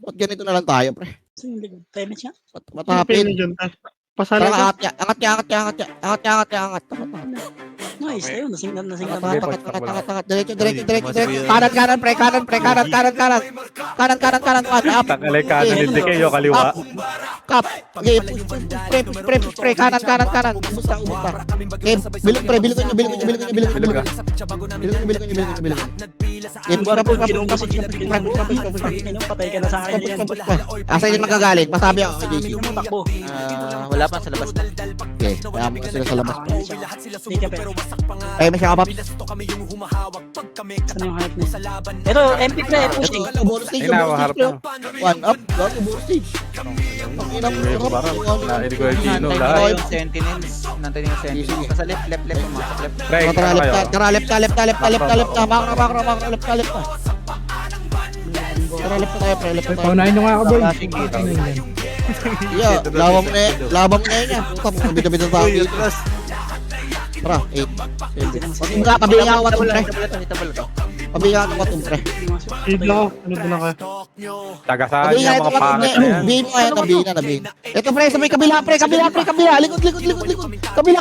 Ba't ganito na lang tayo, pre? Damage nga. Ba't Ano hapin? dyan? Tara, Pasala ka. angat niya. Nice, ayun, nasing na. Angat. Diretso. Kanan, pre. Kanan. Up. Takalay ka na hindi kayo kaliwa. Kap. Okay, pre. Kanan. Ubus na. Okay, bilog, pre. Bilog nyo. Bilog ka. Patay ka na sa akin yan. Asa yun magagaling? Masabi ako, JC. Hindi mo takbo. Wala pa sa labas. Okay, kaya mo sila sa labas. Hindi ka, pre. Ay, may siya kapap. Ano yung hype niya? Ito, MP pre, Ito, pushing. ano, bonus stage. Ay, nakaharap na. One up, gago, bonus stage. Ang ina mo, Parang nailig ko yung Gino Nantay lahat. nila yung sentinels. Nantay nila yung sentinels. Basta left, pumasok left. Pre, Tara, ano kayo? tara, left ka. Makro, left ka. Tara, left tayo, pre, left tayo. Paunahin nyo nga ako, boy. Flashing gate. Yeah, laban mo na yan. Puta, bida-bida tayo dito. Tara, 8. Pabigyan ako watong, pre. Pabigyan ako watong, pre. Feed lang ako. Ano ba na kayo? Tagasaan Pabigyan niya ako mga watong, pangit pre. na yan. Bihin mo kaya, nabihin na. Ito, pre, sa may kabila, pre. Likod. Kabila.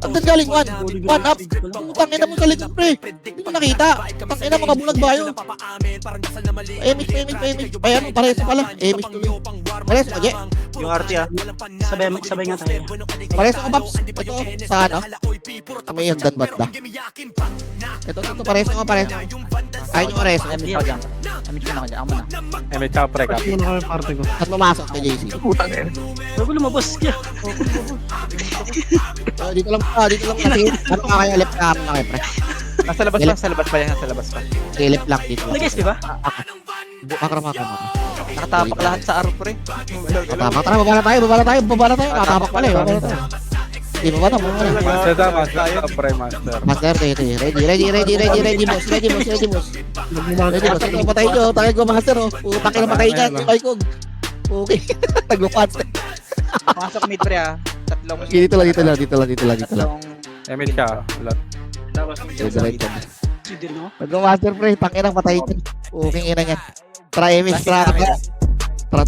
Hagdan galing. One up. Putang ina mo sa likod, pre. Hindi ko nakita. Putang ina, mga bulag bayo. Emish. Ayan, pares pala. Emish tuloy. Pares, magi. Yung RT ah. Sabay nga tayo. Pares ako, Paps. Ito, sa ano? May hagdan banda. Ito, pares ako. Ayun yung pares. Amit ko dyan. Amo na. Eh, may tsaka pre ka. Ano na kayo party ko? At mamasok kay JC. Putang ina. Bago lumabas kaya. Dito lang. Sige, ano ka kaya left na kayo, pre? Nasa labas pa, nasa labas pa. Sige, left lang dito. Nag-guess, di ba? Makro. Nakatapak lahat sa aro pre. Tama, tara, baba na tayo. Natapak pala eh, baba na tayo. Di ba na? Master da, master. Pre, master. Master, ready, boss. Ready, boss. Ito, patay nyo. Takay ko, master, oh. Putang ina, patay dyan. Takay ko. Okay. Naglupat. Pasok mid pre ah. Tatlong. Dito lang. Tatlong. Eh, may tsaka. Wala. Hindi no? Nag-master, pre. Tangina, patay dyan. Okay, ina niyan. Try, miss.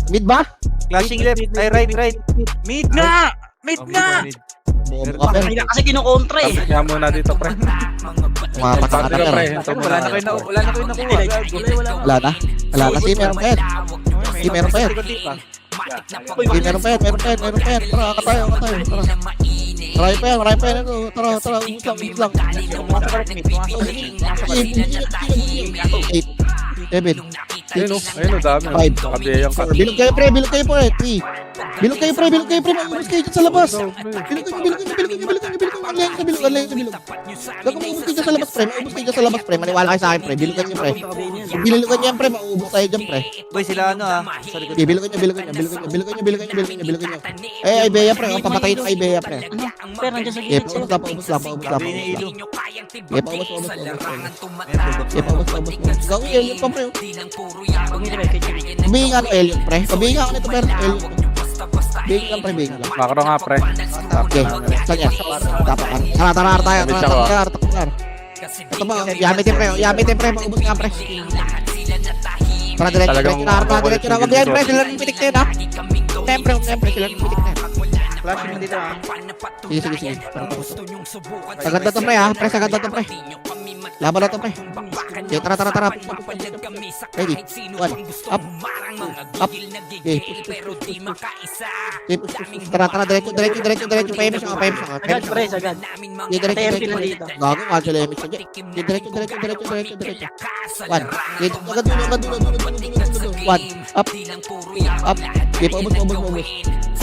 Mid ba? Flashing left. Ay right. Mid nga. Bobo ka, pre. Kasi kinukontra eh. Kaya muna dito, pre. Tumapatak ka Party ka, na, pre. pero. Wala na kayo nakuha. Wala na. Si meron pa yan. Meron pa yan. Tara, katayo. Tara. Marami pa yan. Tara, ubus lang. 8, 7, Ayun o, dami. 5, Kabiyayang ka. Bilog kayo, pre. 3. Bilog kayo, pre. Maubos kayo dyan sa labas. Bilog kayo. Ang layo sa bilog. Gagawin maubos kayo dyan sa labas, pre. Maniwala kayo sa akin, pre. Bilogan nyo, pre. Kung bilugan nyo yan, pre, maubos tayo dyan, pre. Boy sila ano ah. Sa likod. Okay, bilugan nyo. Ay, Bea, pre. Ang papatayin ng Bea, pre. Pero nandiyan sa Okay, gilid. paubos lang. Sabi ni Ilu. Okay, paubos. Gawin, Elliot pa, pre. Pabingin nga ng Elliot, pre. Pabingin nga nito, pre. Elliot. Bingin lang. Makro nga, pre. Okay, saan yan? Tapakan. Tara tayo. Tara. Ito ba, yamitin, pre. Maubos nga, pre. Para diretso na. Wag yan, pre. Sila ng pitik na yun, ha? Siyempre, sila ng pitik na yun. Flashing mo dito ah. Sige. Sagad na to, pre, ha? Sagad na to, pre. Laban na to, pre. Okay, tara. Ready? 1. Up. Okay, push. Tara, diretso. Pahimis ako. Agad, pre, agad. Diretso. dito. Gago, kadyo lemix siya. Diretso. 1. Agad dulo. 1. Up. Okay, paubos.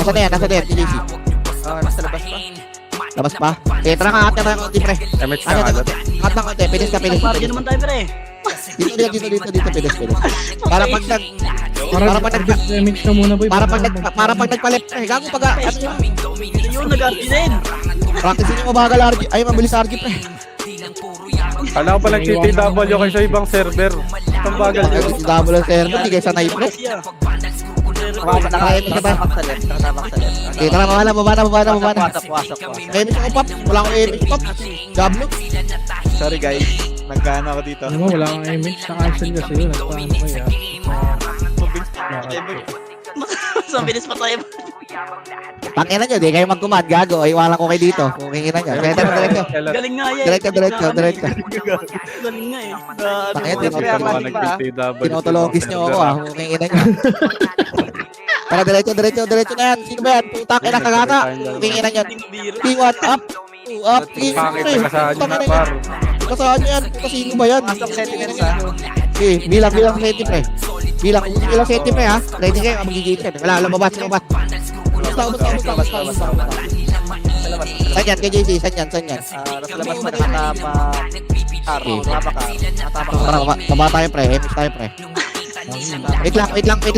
Nasa na yan, TJC. Nasa labas pa. Labas pa. Okay, tara nga, angat konti, pre. Eh, may tsaka. Angat ng konti. Pinis ka. Bargain naman tayo, pre. Dito, pinis. Para pag Mix ka muna, boy. para pag nagpalit, gago pag ano yun? Yun, nag-arti din. Practice nyo mabagal RG. Ay, mabilis RG, pre. Kala ko pa nag-TTW kayo sa ibang server. Ang bagal nyo. Double ang server, di kayo sanay, pre. Nakatapak sa left. Okay, tara, baba na. Pasok. Emish ako, Pop. Wala akong emish, Pop. Gablo. Sorry guys. Nagkano ako dito. Ano mo, wala kang image. Naka-action kasi yun. Nagpaano kaya? Sa bilis pa tayo. Tangina nyo, di kayo magkumad, gago. Ay, wala ko kayo dito. Kukingin na nyo. Diretso. Galing nga yan. Diretso. Galing nga eh. Tangina, Nag-TTW. tinotologis nyo ako, ah. Kukingin na nyo. Tara, diretso na yan. Sino ba yan? Putak, ina, kagata. Kukingin na nyo. P1, up. 2, up. Pangit na kasaan nyo na, par. Kasaan nyo yan? Sino ba yan? Pasok sentinels ah. Okay, bilang seti, pre. Bilang seti, pre, ha? Ready kayo, magigit yan. Wala, lumabas. Basta. Saan yan? Kay JC, saan yan? Nasa labas mo nakatapa. Nakatapa ka. Tara, baba tayo pre, MX tayo pre. Wait lang. Tayo ko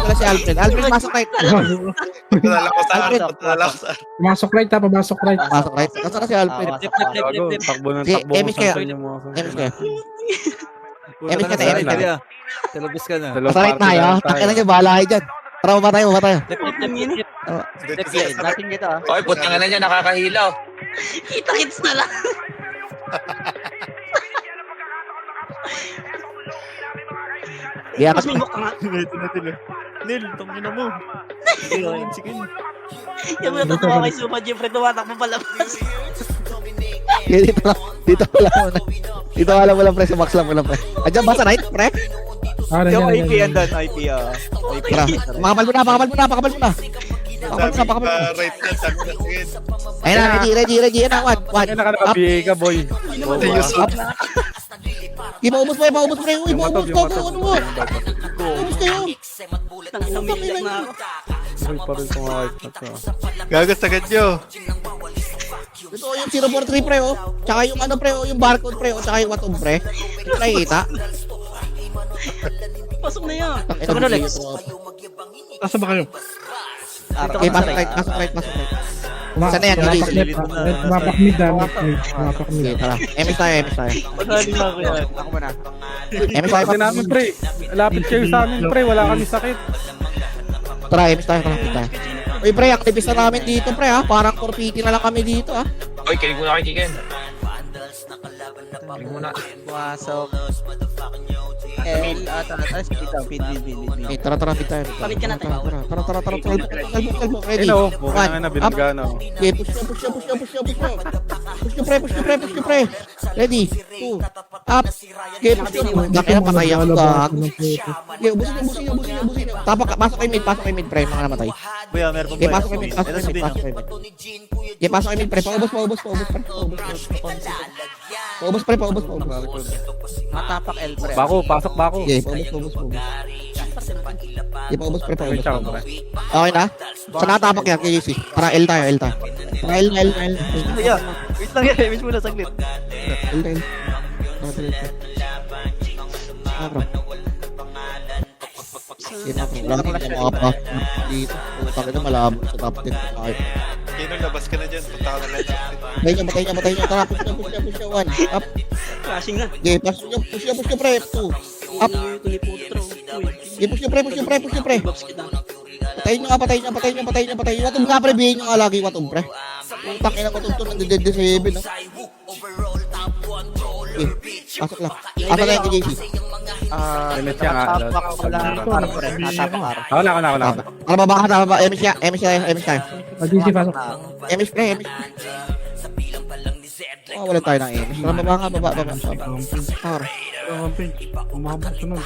lang si Alfred. Alfred, masok right. Alfred, Pumasok right ha, pumasok right. masok right. Nasaan na si Alfred? Takbo ng Sige, takbo. MX kayo. MX kayo. MX ka tayo. Talabis ka na. Nasa right tayo. Takin na nyo, bahala kayo dyan. Tara, baba tayo. Natin kita ah. Oy, putang na niya, nakakahilaw. Kita-kits na lang. Kaya Mas may mukha nga. Nil, tangin na mo. Sige. Yung mga tatawa kay Super Jeffrey, tumatakbo palabas. dito wala muna. Dito wala muna pre, sa max lang muna pre. Andiyan ba sa right pre? Ah, Yung nandiyan, IP yan nandiyan. doon, IP ah. IP. Tara, pakabal muna. Pakabal muna. Right na, sabi na tingin. Ayun na, ready. Yan na, one. Ay, nakaka-PA ka, boy. Up. Ipaubos pre. Uy, paubos ka po. Ano mo? Paubos kayo. Tanginang umiiyak na ako. Boy, pa rin kumakait na to. Gagas agad nyo. Ito yung 043 pre, oh. Tsaka yung ano pre, oh. Yung barcode pre, oh. Tsaka yung watong pre. Ito nakikita. Pasok na yan. Saan na, Lex? Asa ba kayo? Okay, pasok right. Saan na yan, Pumapak Gigi? left, pumapak mid ha, pumapak Okay, mid. tara. MX tayo. Madali na ako yan. Ako muna. MX tayo. Pwede namin, pre. Lapit kayo sa amin, pre. Wala kami sakit. Tara, MX tayo. Uy, pre, aktivista namin dito, pre, ha. Parang Corpiti na lang kami dito, ha. Oy, kinig muna kay Kiken. Kinig muna. Pumasok. L at kita. Feed. Okay, tara, fit tayo. Palit ka natin. Tara. Kalbo. Ready? Hello, buka One. na Up. binangga na. Okay, push nyo, pre. Ready? 2. Up. Okay, push nyo. Laki na patay ako, gag. Okay, ubusin nyo. Pasok kayo mid, pre. Mga namatay. Kuya, meron pa Okay, ba? pasok kayo mid. Okay, pasok kayo mid, pre. Paubos, pre. Paubos. Matapak L pre. Bako, pasok bako. Okay, paubos. Okay, paubos, pre. Wait lang, pre. Okay na? Sa natapak yan, kay JC. Para L tayo. Para L. Kuya, wait lang yan. Wait muna saglit. L. Bro. Sige na, bro. Wala na mga pa. Dito. Utang na malabo sa top 10. Kino, labas ka na dyan. Punta ka na lang. Batay nyo. Tara, push nyo. 1. Up. Crashing na. Okay, push nyo, pre. 2. Up. Okay, push nyo, pre. Box kita. Patayin nyo. Watong nga, pre. Bihin nyo nga lagi, watong, pre. Utang ina, watong to. Nandided sa 7, no? Okay, pasok lang. Asa na yung JC? Limit siya nga. Natapak wala. Pre. Natapak R. Ako na. Ano ba? MS tayo. Mag-DC pasok. MS pre. Oh, wala tayo ng MS. Tara, baba. Tara. Umabot siya nun.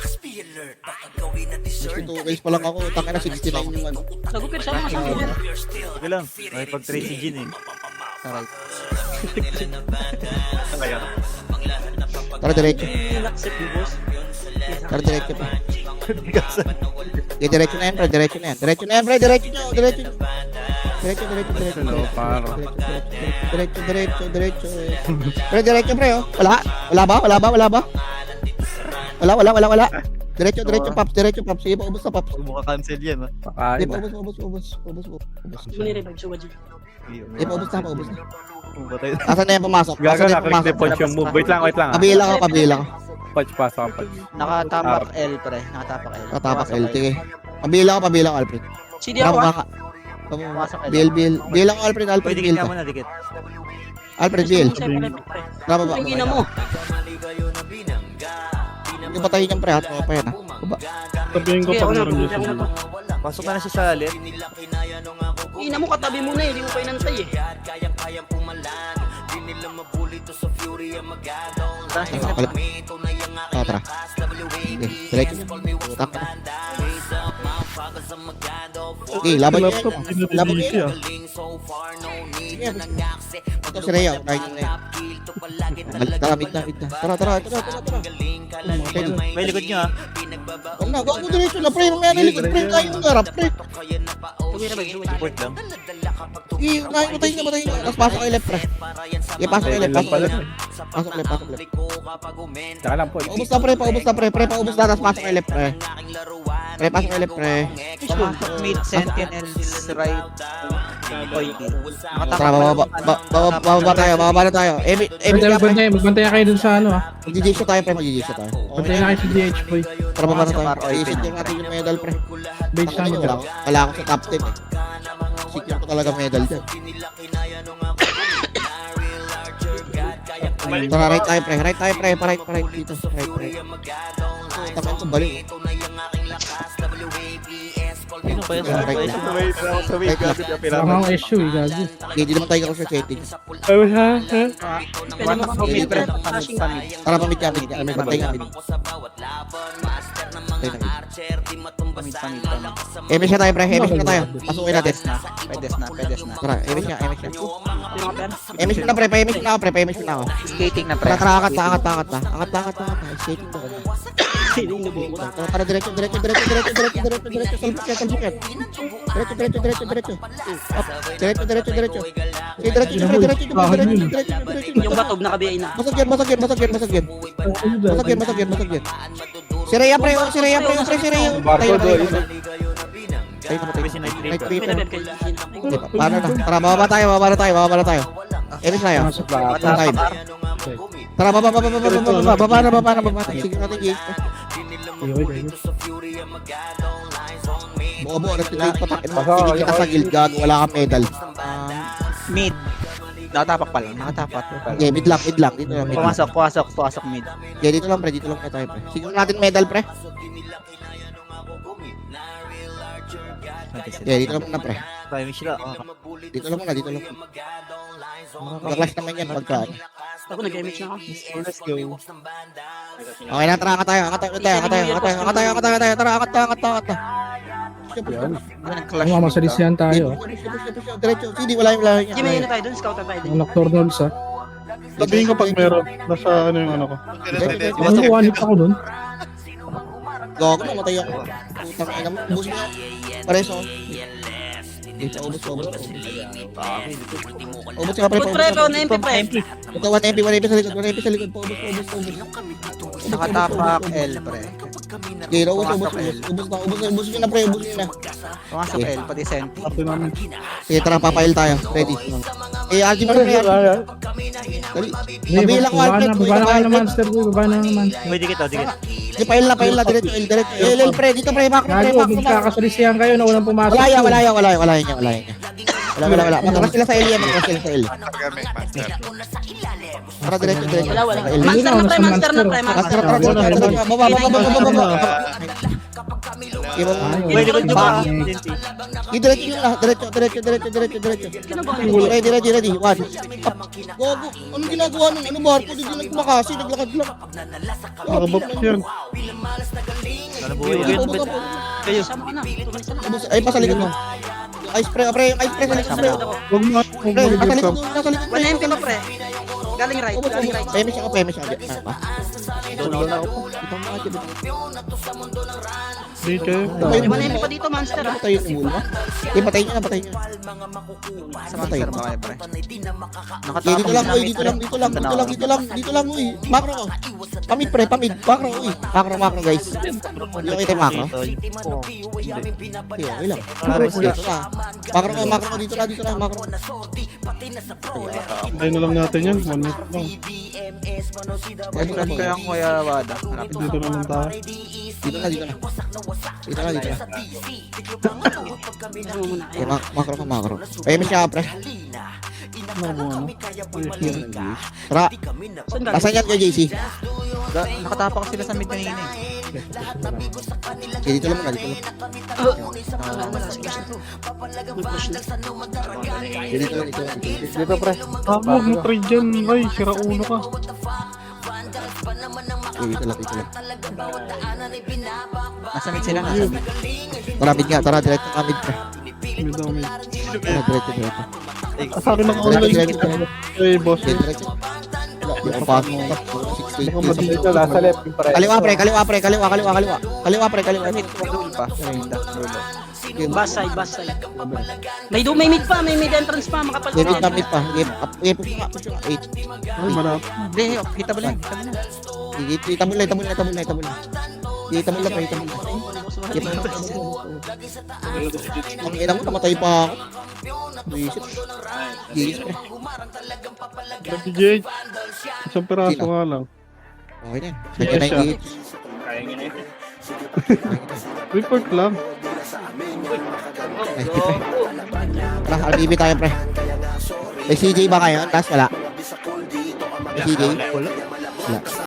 62 kills pa lang ako. Utang ina, 69 yung ano. Nagupir siya mga sabi. Okay lang. May pag-trade si Jin eh. Alright. Kaya. Tara, diretso. Accept yung boss. Tara, diretso pa. Okay, diretso na yan, pre. Diretso na nyo. Hello, paro. Diretso. Pre, diretso, pre, oh. Wala. Diretso, Paps. Sige, paubos na, Paps. Huwag mo ka-cancel yan ah. Sige, Pakain na. paubos. Hindi mo ni-revive si Wajib. Sige, paubos na. Patay. Asan na yung pumasok? Gaga na, click the punch yung move. Wait lang. Pabila ko. Punch, pasok. Nakatapak L pre. Nakatapak L. Tatapak L, sige. Pabila ko, Alfred. CD ako ah. Pumasok L. Bill ako, Alfred, Pwede Bill kita ka. mo na dikit. Alfred, Bill. Tara, baba. Ang ina mo. Yung patayin niyang pre, ha? Pa yan, ha? Baba. Sabihin ko Okay, pa ako na. meron dyan Ako na to. Pasok na siya sa lit. Ina mo, katabi mo na eh. Hindi mo pa inantay eh. Tara. Okay, diretso. Utak ka na. Okay, laban niya. Laptop, Laban pinadidisi niya. ah. Sige, ito si Rhea, unahin niyo na yan. Tara, mid na. Tara. Okay, May likod nyo ah. wala na, gawa mo diretso na, pre. Mamaya na likod, pre. Kain mo garap, pre. Tuloy na ba? Support lang. Sige, unahin mo tayo na. Tapos pasok kayo left, pre. Sige, pasok kayo left. Pasok left. Tsaka lang po. Paubos na, pre. Paubos na, tapos pasok kayo left, pre. Pre, pasok kayo left, pre. Pumasok mid, sentinels, right. Point. Tara, bababa na tayo. Emi, Magbantayan kayo dun sa ano ah. mag-GG tayo, pre. Okay Bantayan na na. kayo sa DH boy. Tara, baba na tayo. Pasok, Iisip din natin yung medal, pre. Base Ako namin. wala ako sa top 10 eh. Secure ko talaga medal dyan. Tara, right tayo, pre. Right dito. Right. Takan ko balik. Sino ba yun? Right na. Tama ang issue eh, gago. Hindi naman tayo ako sa settings. Ay, ha? Pwede mo mag-mid, pre. Flashing ka. Tara, pamit ka. Bantay ka. Emes na tayo, pre. Emes na tayo. Pasukin natin. Pedes na. Tara, emes na. Yung mga pen. Emes na, pre. Pa-emes na ako. Skating na pre. Tara, angat na. Skating to. Tara, diretso. Salpok yan. Diretso. Up. Diretso. Yung batob nakabiyay na. Basag yan. Si Rhea, pre. Barco doon. Tayo na. Night May creeper. nabib kayo. Paano na? Tara, bababa tayo. Emis tayo. Time. Tara, baba na. Sige natin, Jake. Buo, nag-trade pa tayo. Sige kita sa guild gag, wala kang medal. Mid. Nakatapak pa lang. Okay, mid lang. Dito lang, mid lang. Pumasok mid. Okay, dito lang tayo, pre. Sige natin medal, pre. Okay, dito lang muna, pre. Tayo sila. Dito lang. Magka-clash naman yan pagka. Ako nag-image na ako. Let's go. Okay na, tara, angat tayo. Tara, angat na. Kung masalisihan tayo ah. Diretso. Hindi, wala yung lahat Hindi, may niya. ano tayo dun. Scout tayo dun. Ang nocturnals ah. Sabihin ko pag meron. Nasa ano yung ano ko. Ano ko, one hit ako dun? Gawa ko, namatay ako. Putang ina mo. Ubus mo yan. Pares ako. Dito, ubus. Ubus ka, pre. Good pre, pero na-MP pre. Ito, 1 MP sa likod. Paubos. Nakatapak L pre. Okay, ubus nyo na, pre. Pumasok L, pati senti. Ate namin. Sige, tara, papail tayo. Ready. RG mo, pre. Dali. Mabilang ko, Alfred. Baba na ng monster boy, baba na ng monster. May dikit. Sige, pail na. Diretso. LL, pre. Dito, pre. Gago, magkakasalisihan kayo na walang pumasok. Wala niya. Wala. Matras sila sa Elia. Kami, master. Tara, diretso. Wala. Ayun, Monster na pre. nasa Monster na pre. Tara. Baba. May likod nyo ba? Diretso yung lahat. Diretso. Ready. One. Gogo. Anong ginagawa nun? Ano barko? Hindi na kumakasi. Naglakad lang. Nakabox yan. Kayo. Sama ka na. Tumalis ka na. Ay, pasalikod mo. Ice spray, pre. Ice spray sa likod, pre. Huwag mo. Pre, pasalikod mo. Nasa likod, pre. 1 MP pa pre. Galing right. Pemis ako. Di kayo. May 1 MP pa dito, monster ah. Patayin yung mula. Patay niya. Sa monster ba kayo pre? Dito lang, uy. Macro ko. Pamid, pre, pamid. Macro, guys. Hindi ko kita yung macro. Okay lang. Macro ko, dito lang, macro. Tayo na lang natin yan. 1 minute lang. Kaya ang kuya Wada. Dito naman tayo. Dito na. Okay, macro. Pemis siya, pre. Tara. Pasan yan kay JC. Nakatapak sila sa mid kanina eh. Okay, dito lang. Dito, pre. Huwag mo trade dyan. Ay, sira ulo ka. Wait lang. Nasa mid sila, nasa mid. Tara, mid nga. Tara, direct na mid, pre. Mid daw, mid. Tara, direct. Sa akin naka-online. Eh, boss. Direct. Yung papasok mo. 6 Baka madali. Dito, nasa left yung pre. Kaliwa, pre. Kaliwa, pre. Kaliwa. Roll pa. Bass side, bass side. May mid pa, may mid entrance pa, makapal Game it, mid pa. Game up. Game up. 8. Ay, marap. Hindi, hitable lang. Itabol lang. Ang ina mo, namatay pa ako. Buisit. Gigis, pre. Grabe, Jade. Isang peraso nga lang. Okay na. Kaya na yung Report lang. Nice, pre. Tara, RBB tayo, pre. May CJ ba kayo? Last, wala. May CJ? Wala.